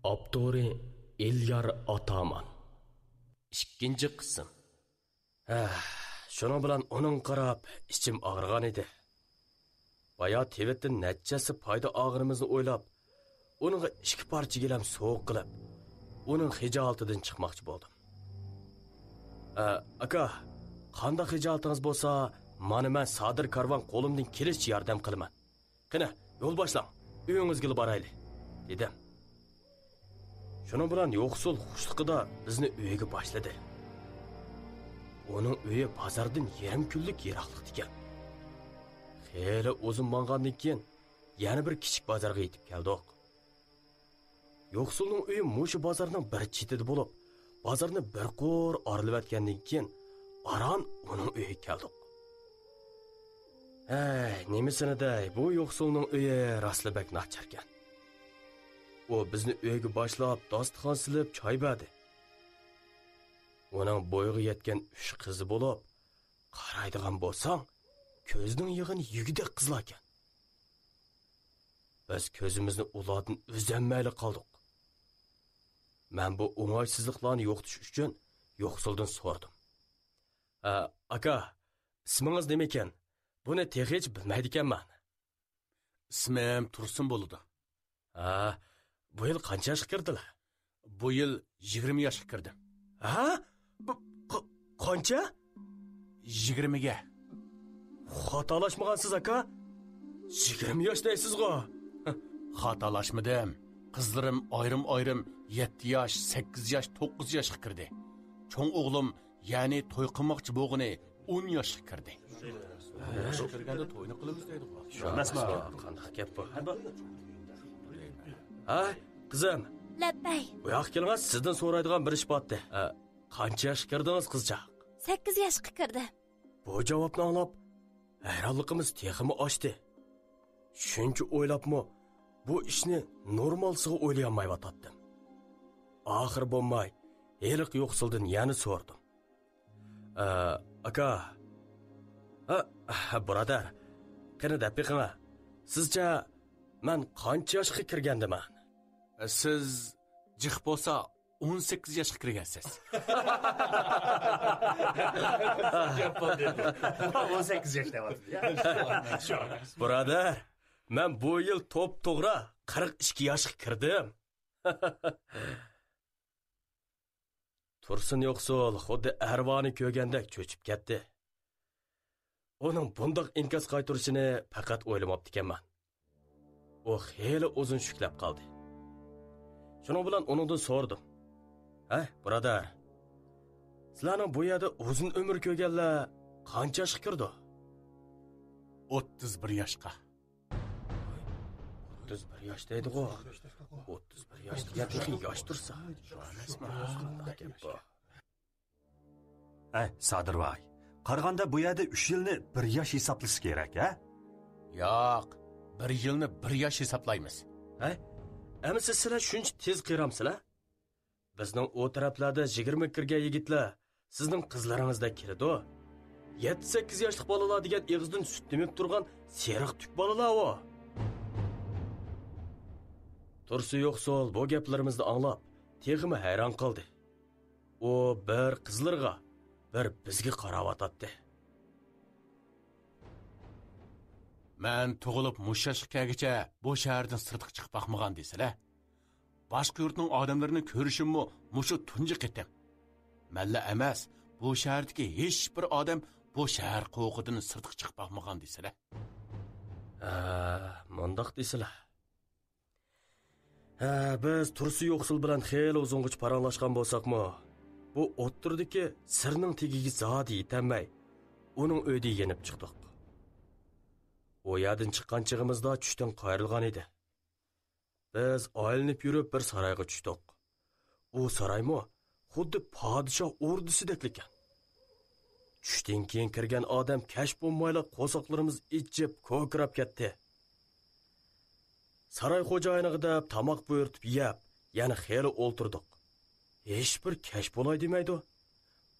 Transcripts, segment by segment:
Abduri İlyar Ataman. İkinci kısım. Şunun bilan onun qarab içim ağrıgan edi. Baya tevettin neccesi payda ağrımızı oylab, onunla iki parça gilam soğuk qilib, onun hijalatidan chiqmoqchi bo'ldim. Aka, qanday hijolatınız bo'lsa, mana men Sadir Karvan qo'limdan kelishcha yordam qilaman. Qani, yo'l boshlang, uyingizga boraylik, dedim. Şunun bilan yo'qsul xushliqida bizni uyiga boshladi. Onun uyi bozordan yarim kunlik yiroqlik ekan. Xeyli uzun mangandan keyin yana bir kichik bozorga yetib keldik. Yo'qsulning uyi mushu bozorning bir chetida bo'lib, bozorni bir qo'r orilayotgandan keyin aran uning uyiga keldik. Nemisini-day, bu yo'qsulning uyi raslabak nachar ekan. O bizni uyga boshlab, dasturxon silib, choy berdi. Onun bo'yiga yetgan 3 qizi bo'lib, qaraydigan bo'lsang, ko'zning yig'ini yugidek qizlar ekan. Biz ko'zimizni ulardan uzanmayli qoldik. Men bu o'ng'aysizliklarni yo'qotish uchun yo'qsuldan so'radim. Aka, ismingiz nima ekan? Buni hech bilmaydi ekanman. Ismim Tursun bo'ladi. Bu yil qancha yoshga kirdilar? Bu yil 20 yoshga kirdim. Qancha? 20 ga. Xatolashmagansiz aka? 20 yoshdaysiz-ku. Xatolashmadim. Qizlarim ayrim-ayrim 7 yosh, 8 yosh, 9 yoshga kirdi. Cho'ng o'g'lim, ya'ni to'y qilmoqchi bo'lg'ini 10 yoshga kirdi. Kirganda to'yni qilamiz deydi. Emasmi? Qanday gap bu? Qizim. Labbay. Bu yoqqa kelmas, sizdan so'raydigan bir ish botdi. Qancha yoshga kirdingiz qizcha? 8 yoshga kirdi. Bu javobni anglab, hayronligimiz texmi oshdi. Shuncha o'ylabmi, bu ishni normalsiga o'ylayolmayotdim. Oxir bo'lmay, eliq yo'qsildan yana so'rdim. Aka. Birodar, qani deb beqinglar. Sizcha men qancha yoshga kirgandiman? Siz jiq bo'lsa 18 yoshga kirgansiz. 18 yoshda bo'ldingiz. Birodar, men bu yil to'g'ri 42 yoshga kirdim. Tursun yo'qsul, xuddi arvoni ko'rgandek cho'chib ketdi. Onun bundoq inkos qaytarishini faqat o'ylamabdi ekanman. O xeyli uzun shuklab qoldi. Shuning bilan uningdan so'radim. Birodar, sizlarning bu yerda uzun umr ko'rganlar qancha yoshga kirdi? 31 yoshga. 31 yosh deydi-ku. 31 yosh degan yosh tursa. Sadirvoy, qaraganda bu yerda 3 yilni 1 yosh hisoblash kerak, Yo'q, 1 yilni 1 yosh hisoblaymiz. Ama sizlar shuncha tez qiramsizlar? Bizning o taraflarda 20 kirgan yigitlar sizning qizlaringizda kirdi. 7-8 yoshli bolalar degan eg'izdan sut demib turgan seriq tuk bolalar o. Tursi yo'qsul bu gaplarimizni anglab, texmi hayron qoldi. O bir qizlarga, bir bizga qarab o'tdi. Men tug'ilib mushashga kelgacha bu shahardan sirtqa chiqib baxmagan desizlar. Boshqa yurtning odamlarini ko'rishimmi mushu tunji qitim. Malla emas, bu shahardagi hech bir odam bu shahar qo'qidan sirtqa chiqib baxmagan desizlar. Mundoq desizlar. Biz Tursi yo'qsul bilan xeyli uzungacha paranglashgan bo'lsakmi, bu o'ttirdiki sirning tegiga zodi yetamay, uning uyida yenib chiqdik. O yerdan chiqqan chig'imizda tushdan qayrilgan edi. Biz aylanib yurib bir saroyga tushdik. O saroymi xuddi podshoh ordusidek ekan. Tushdan keyin kirgan odam kashf bo'lmayla qo'soqlarimiz ichib ko'krab ketdi. Saroy xo'jayiniga deb tomoq buyurtib yeb, yana xeyli o'ltirdik. Hech bir kashf bo'lay demaydi.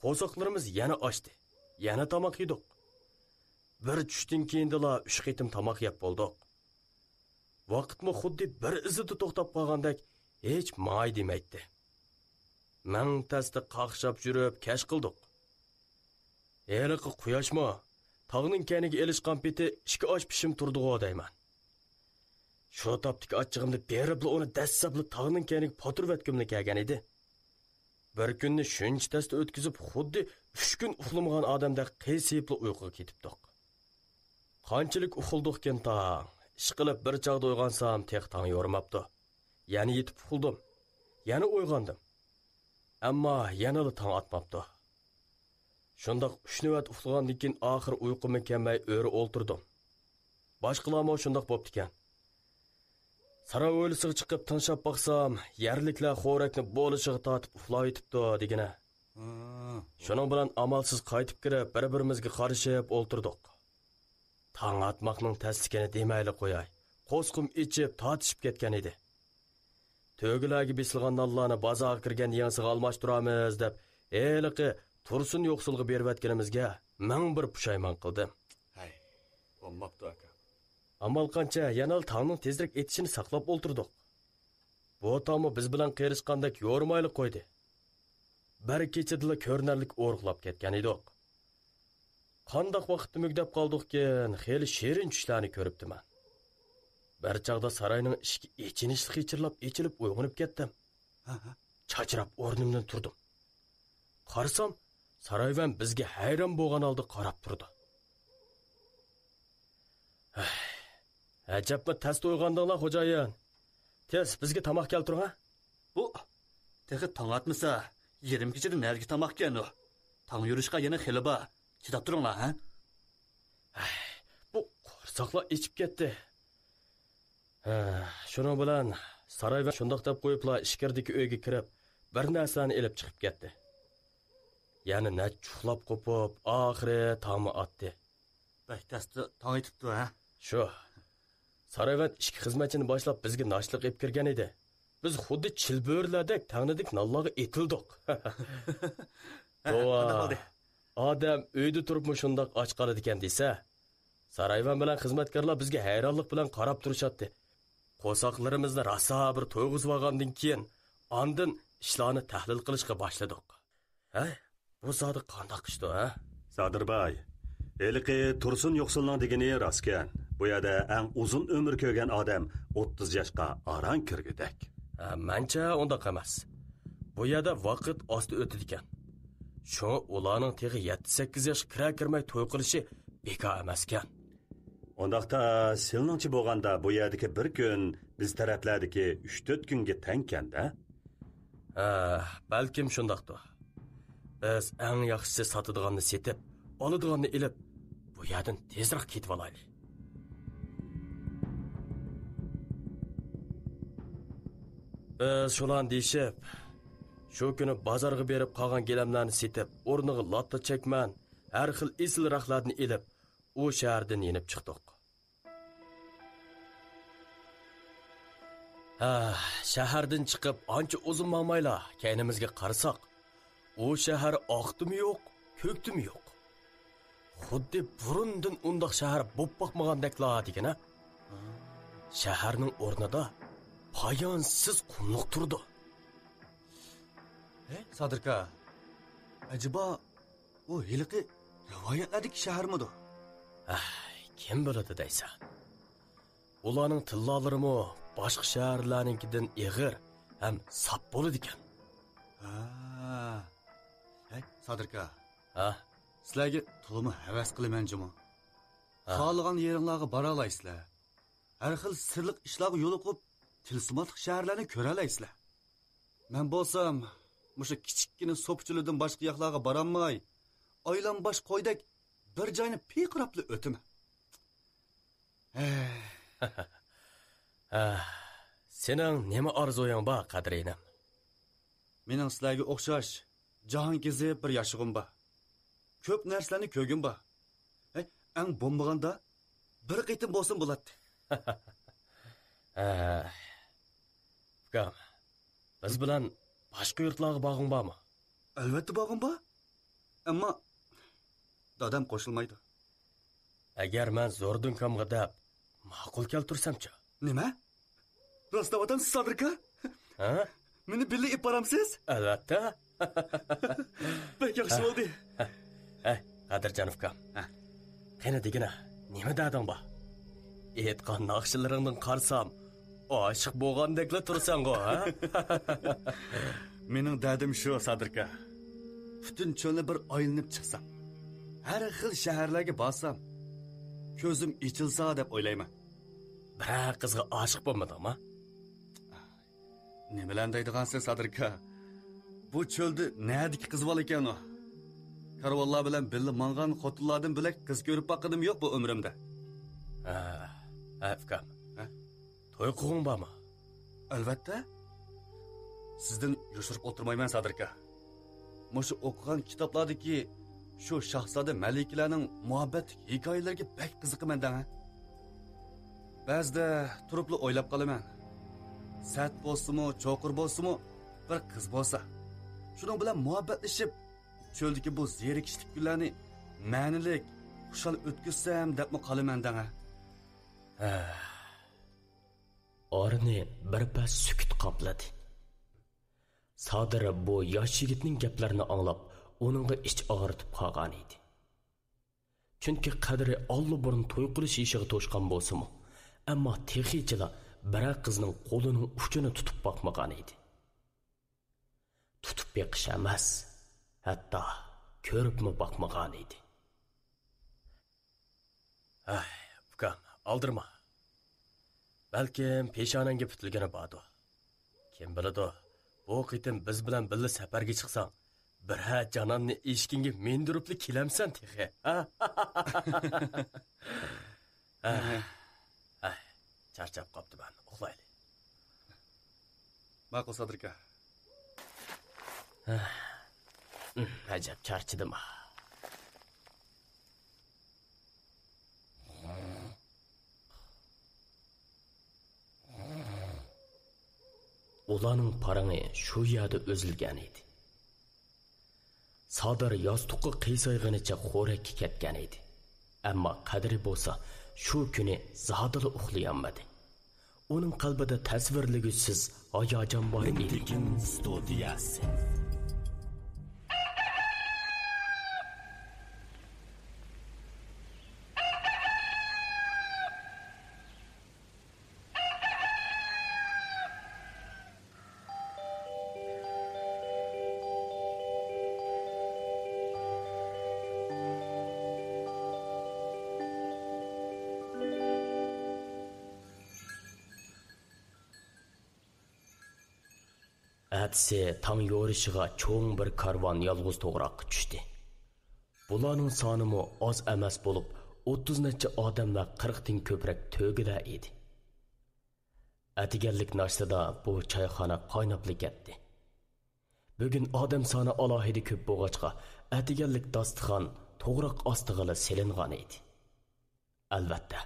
Qo'soqlarimiz yana ochdi. Yana tomoq yedik. Bir tushdan keyindala 3 qitim tomoq yeb bo'ldik. Vaqtmi xuddi bir izida to'xtab qolgandek hech may demaydi. Мәң тәсті қақшап жүріп, кәш қылдық. Әліқі құяшма, тағының кәнігі елішқан петі ішкі аш пішім тұрды ғодайман. Шо таптық атчығымды беріплі оны дәссаплы тағының кәнігі потыр вәткімлі кәген еді. Bir күнні шөнч тәсті өткізіп, құдды 3 күн ұқылымған адамда қейсейіплі ұйқыға кетіптіқ. Қанчылық ұқылдық кен таң, ішқылып бір чағды ойғансам, тек таң yormapты. Яны етіп ұқылдым, яны ойғандым. Әмма яныlı таң атмапты. Шондақ 3 nöbet ұқылған декен ақыр ұйқымы кәмәй өрі олтырдым. Башқылама шондақ бопты кен. Сара өлісіғі чықып тыншап бақсам, ярліклер қорекні болышығы татып ұқылай етіпті дегені. Шоның білән амалсыз қайтып кіріп, бір-бірімізге қарышып олтырдық. Таң атмақның тәстікені демәйлі қойай. Қосқым içіп, татышып кеткен еді. Төгіләгі бесілған Алланы базаға кірген еңсіға алмаштырамыз деп, әліқі тұрсын yoqsulғы беріп әткенімізге мәң бір пұшайман қылдым. Olmaptı aka. Амал қанша, янал таңның тезірек етішіні сақлап олтырдық. Бұл тамы біз білән қайрышқандак yormайлы қойды. Бір кечеділі көрнәрлік орғылап кеткен едік. Қандақ вақытты мүгдеп қалдық кен, хелі шерін түшләні көріпті мән. Bir çağda sarayının işki içinişli geçirlap içilip uygunub kettim. Çaçırap ornumdan turdum. Qarasam, sarayvan bizge hayran boğan aldı qarap turdu. Acaba test uyğandığına hocayın. Tez bizge tamaq keltirin ha? Bu, teği taң atmasa, 20 keçeden nergi tamaq ken o. Taң yürüşqa yine xeli ba. Çidap durunla ha? Bu qorsaqla içip ketdi. Şunun bilan sarayvan şundaq deb qo'yibla ishkirdiki uyga kirib, bir narsani elib chiqib ketdi. Yani ne chuqlab qo'pib, oxiri tongmi otdi. Bək təsti taң etibdi ha? Shu. Sarayvan ishki xizmatchini boshlab bizga noshliq ep kirgan edi. Biz xuddi chilbörlardek tangnidik nallaga etildik. Odam uyda turibmi shundaq och qoladi ekan desa, sarayvan bilan xizmatkorlar bizga hayronlik bilan qarab turishadi. Qo'saqlarimizni rasa bir to'yg'izib olgandan keyin ondan ishlarni tahlil qilishga boshladik. Bu zodi qandoq ishdi, ha? Sadirbay, eliqi Tursun yo'qsulning degani rostkan. Bu yerda eng uzun umr ko'rgan odam 30 yoshga aran kirgidek. Mencha undaq emas. Bu yerda vaqt osti o'tdi ekan. Shu ularning teg'i 7-8 yosh kira kirmay to'y qilishi bekor emas ekan. Ondaqda silningchi bo'lganda bu yerdagi bir kun biz taraflardagi 3-4 kunga tengkanda. Balkim shundaqdir. Biz eng yaxshisi sotadiganni setib, oladiganni ilib, bu yerdan tezroq ketib olaylik. Biz shulan deyishib, shu kuni bozorga berib qolgan gilamlarni setib, o'rniga latta chekman, har xil esil raqlarni ilib, u shahardan yenib chiqdik. Shahardan chiqib ancha uzun ma'mayla kaynimizga qarasak, u shahar oqdimi yo'q, ko'kdimi yo'q. Xuddi burundan undaq shahar bo'p boqmagandakla degana. Shaharning o'rnida poyonsiz qumliq turdi. Sadirka, acaba o hiliqi rivoyatlardagi shaharmidi? Kim biladi deysan? Ularning tillolarimi boshqa shaharlarninkidan ig'ir ham sap bo'ladi ekan. Sadirka. Sizlarga to'limi havas qilamanjimi? Xohlagan yeringlarga bora olasizlar. Har xil sirliq ishlarga yo'liqib, tilsimatli shaharlarni ko'ra olasizlar. Men bo'lsam, mushu kichikkina so'pchilardan boshqa yoqlarga borolmay, oylanbosh qo'ydak bir joyni piqirabli o'taman. Sening nima orzuying bor, qadrinim? Mening sizlarga o'xshash jahon kezib bir yashig'im bor. Ko'p narsalarni ko'rgim bor. Eng bo'lmaganda bir qitim bo'lsin bo'ladi. Ukam, biz bilan boshqa yurtlarga borg'ing bormi? Albatta borg'im bor. Ammo dadam qo'shilmaydi. Agar men zo'rdunkamga deb ma'qul keltirsam-chi? Nima? Rostavadan Sadirka? Ha? Meni birga ip boramsiz? Albatta. Bek yaxshi bo'ldi. Qadirjon ukam. Qani degina, nima dading bor? Aytgan naqshlaringdan qarsam, oshiq bo'lgandekla tursan-ku, ha? Mening dadim shu, Sadirka. Butun cho'lni bir aylanib chiqsam, har xil shaharlarga borsam, ko'zim ichilsa deb o'ylayman. Bir qizga oshiq bo'lmadingmi? Ne bilan deydigansiz, Sadirka? Bu cho'lda nadiki qiz bor ekan u. Karvonlar bilan birga mangan xotinlardan bilak qiz ko'rib baqadim yo'q bu umrimda. Ukam. To'y qilg'ing bormi? Albatta. Sizdan yoshirib o'tirmayman, Sadirka. Mushu o'qigan kitoblardagi shu shahzoda malikalarning muhabbat hikoyalariga bak qiziqaman da. Ba'zida turibli o'ylab qolaman. Sat bo'lsa-mu, cho'qir bo'lsa-mu, bir qiz bo'lsa, shuning bilan muhabbatlashib, cho'ldagi bu zerikishlik kunlarni ma'nilik, xushal o'tkazsam debmi qolaman da. Orni bir pas sukut qopladi. Sodir bu yosh yigitning gaplarini anglab, uningga ich og'ritib qolgan edi. Chunki qadri allburun to'y qilish ishiga to'shqan bo'lsa-mu, ammo texichila bir qizning qo'lining uchini tutib boqmagan edi. Tutib beqish emas, hatto ko'ribmi boqmagan edi. Ukam, aldirma. Balkim peshonangga putilgani bordir. Kim biladi, bu qitim biz bilan birga safarga chiqsang, bir jononni eshkingga mendiribli kelamsan texi. Charchab qopti ben, uxlayli. Ma'qul, Sadirka. Ajab charchidim. Ularning parangi shu yerda o'zilgan edi. Sodir yostiqqa qiysayganicha xo'rakka ketgan edi. Ammo qadri bo'lsa, shu kuni zodila uxlayolmadi. Uning qalbida tasvirligisiz hayajon bor edi. Studiyasi. Әтсе таң yo'rishiga cho'ng bir karvon yolg'iz to'g'roqqa tushdi. Bularning soni mo oz emas bo'lib, 30 necha odamlar 40 dan ko'proq to'gida edi. Atiganlik nashtida bu choyxona qaynab ketdi. Bugun odam soni alohida ko'p bo'lg'achqa, atiganlik dasturxon to'g'roq ostiga silingan edi. Albatta,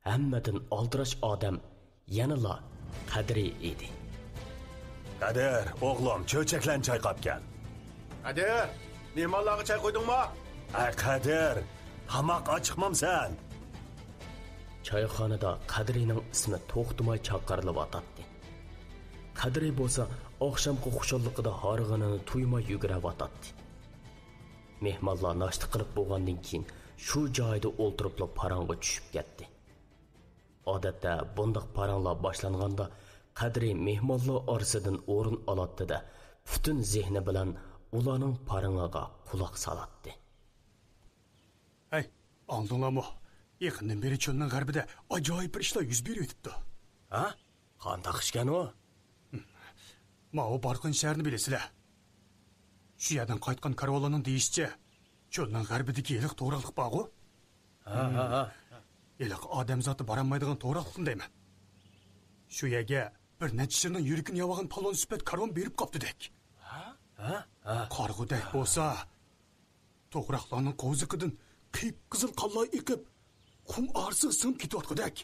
hammadan oldirash odam yanala Qadri edi. Qadir, o'g'lim, cho'chaklan choy qopgan. Qadir, mehmonlarga choy qo'ydingmi? Qadir, hamoq ochiqmamsan. Choyxonada Qadrining ismi to'xtamay chaqirlib o'tadi. Qadri bo'lsa, oqshomgi xushalligida horg'inini tuymay yugurib o'tadi. Mehmonlar nashta qilib bo'lgandan keyin shu joyda o'ltirib parangga tushib ketdi. Odatda bundoq paranglar boshlanganda Qadri mehmonlar orasidan o'rin oladi-da, butun zehni bilan ularning parangiga quloq soladi. Hey, andinglarmi? Yaqindan beri cho'lning g'arbida ajoyib bir ishlar yuz berib o'tibdi. Ha? Qanday ishgan u? Ma'o Barqin shaharni bilasizlar. Shu yerdan qaytgan karvonlarning deyishicha, cho'lning g'arbidagi iliq to'g'raqliq bog'i? Ha. Iliq odam zoti boramaydigan to'g'raqliqni deyman. Shu yerga bir necha yurikini yavagan palon sifat karvon berib qopdi-dek. Ha? Qarg'udek bo'lsa, to'g'raqlarning qo'ziqidan qiyib qizil qalloy eqib, qum arsiq sinib ketayotgandek.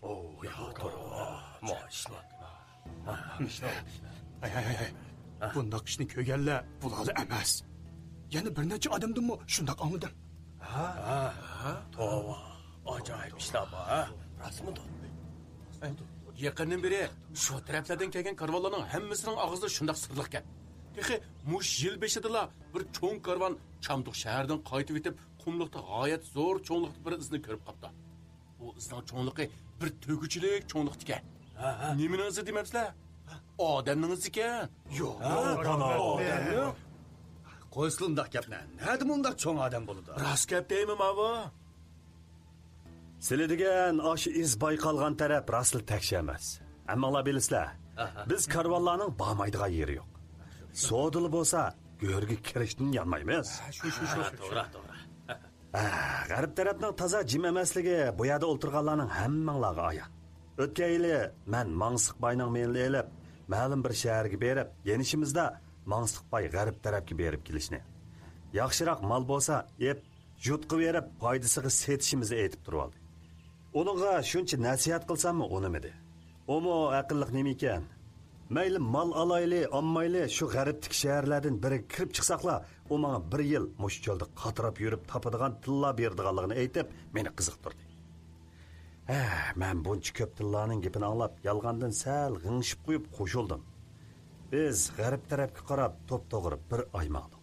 Ay. Bundoq ishni ko'rganlar bularni emas. Yana bir necha odamdanmi shundoq anladim. Tova. Ajoyib ishlar bor, ha? Rasmidir. Yaqindan beri shu taraflardan kelgan karvonlarning hammasining og'zida shundoq sirliq gap. Texi mush yil beshidala bir cho'ng karvon Chamduq shahardan qaytib etib, qumliqda g'oyat zo'r cho'ngliqda bir izni ko'rib qopdi. Bu izning cho'ngliqi bir to'guchilik cho'nliq ekan. Nimani izi demamsizlar? Odamning izi ekan. Yo'q, Odamning. Qo'ysin undaq gapni. Nima undaq cho'ng odam bo'ladi? Rost gap deymi mavo? Sizlar degan osh iz bayqalgan taraf rasl takshi emas. Ammolar bilasizlar, biz karvonlarning bormaydigan yeri yo'q. Sodili bo'lsa, go'rga kirishdan yanmaymiz. To'g'ri. G'arb tarafning toza jim emasligi bu yerda o'ltirganlarning hammanglarga ayon. O'tgan yili men Mangsiqbayning menini elib, ma'lum bir shaharga berib, yenishimizda Mangsiqbay g'arb tarafga berib kelishni. Yaxshiroq mal bo'lsa, jutqib berib, foydasiga setishimizni aytib turib oldi. Onunğa shuncha nasihat qilsammi, unimidi. Omo aqlliq nima ekan? Mayli mal alayli, olmayli, shu g'ariblik shaharlardan biriga kirib chiqsaqlar, u menga 1 yil mush cho'lda qatirab yurib topadigan tilla berdiganligini aytib, meni qiziqtirdi. Men buncha ko'p tillarning gapini anglab, yolg'ondan sal g'ingshib qo'yib qo'shildim. Biz g'arib tarafga qarab to'p-to'g'ri bir oy maqdik.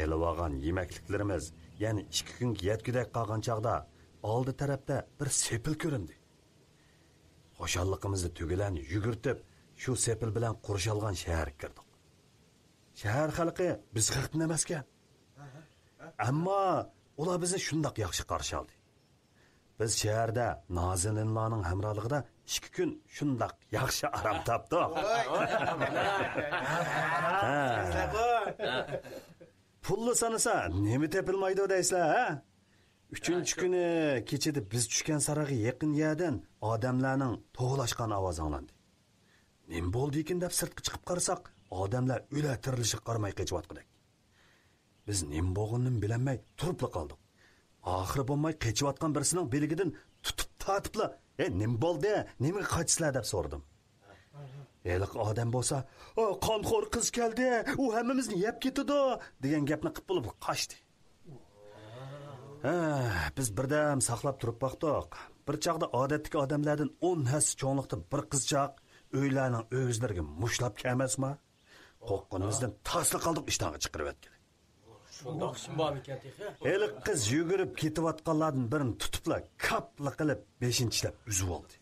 Elib olgan yemakliklarimiz, ya'ni 2 kunga yetgudak qolgan chaqda oldi tarafda bir sepil ko'rindi. Xo'shalligimizni tugilan yugurtib, shu sepil bilan qurishalgan shaharga kirdik. Shahar xalqi biz haqdan emas ekan. Ammo ular bizni shundoq yaxshi qarshi oldi. Biz shaharda nozilinlarning hamrohligida 2 kun shundoq yaxshi aram topdik. Pulli sanasa nima tepilmaydi deysizlar, ha? 3-chi kuni kechida biz tushgan saraga yaqin yerdan odamlarning to'g'lashgan ovozi anglandi. Nim bo'ldi ekan deb sirtga chiqib qarasak, odamlar o'la tirilishib qarmay qechiyotgandik. Biz nim bo'lganini bilmay turib qoldik. Oxiri bo'lmay qechiyotgan birisining beligidan tutib tatibla, nim bo'ldi, nimaga qochsizlar deb so'radim. Eliq odam bo'lsa, qonxo'r qiz keldi, u hammamizni yeb ketadi degan gapni qilib bo'lib qochdi. Biz birdam saqlab turib baqdik. Bir chaqda odatdagi odamlardan 10 has cho'nliqda bir qizchaq o'ylarning o'zlariga mushlab kelmasmi? Qo'qqonimizdan tasli qoldik, ishtonga chiqarib etgan. Shundoq ishim bor ekan texi. Eliq qiz yugurib ketayotganlardan birini tutibla kapli qilib 5-chilab uzib oldi.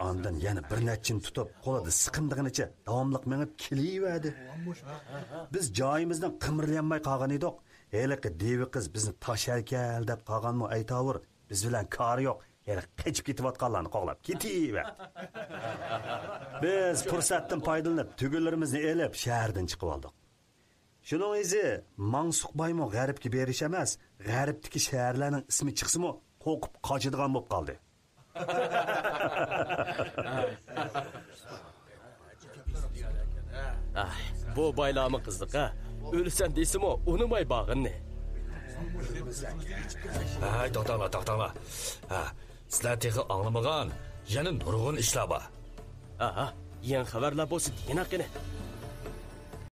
Ondan yana bir nechini tutib, qo'lida siqindig'icha davomliq menib kelaverdi. Biz joyimizdan qimirlanmay qolgan edik. Eliqi devi qiz bizni tasharkal deb qolganmi aytavur. Biz bilan kori yo'q. Yana qechib ketayotganlarni qo'g'lab ketaverdi. Biz fursatdan foydalanib, tugunlarimizni elib shahardan chiqib oldik. Shuning o'zi Mangsuqbaymo g'arbga berish emas, g'arbdagi shaharlarning ismi chiqsimi, qo'qib qochadigan bo'lib qoldi. Bu baylamı qızdık ha. Ölürsen deysim o, unumay bağın ne? To'xtanglar. Sizlar texi anglamagan, yana nurg'un ishlar bor. Aha, yeni xabarlar bo'lsa, yana qani.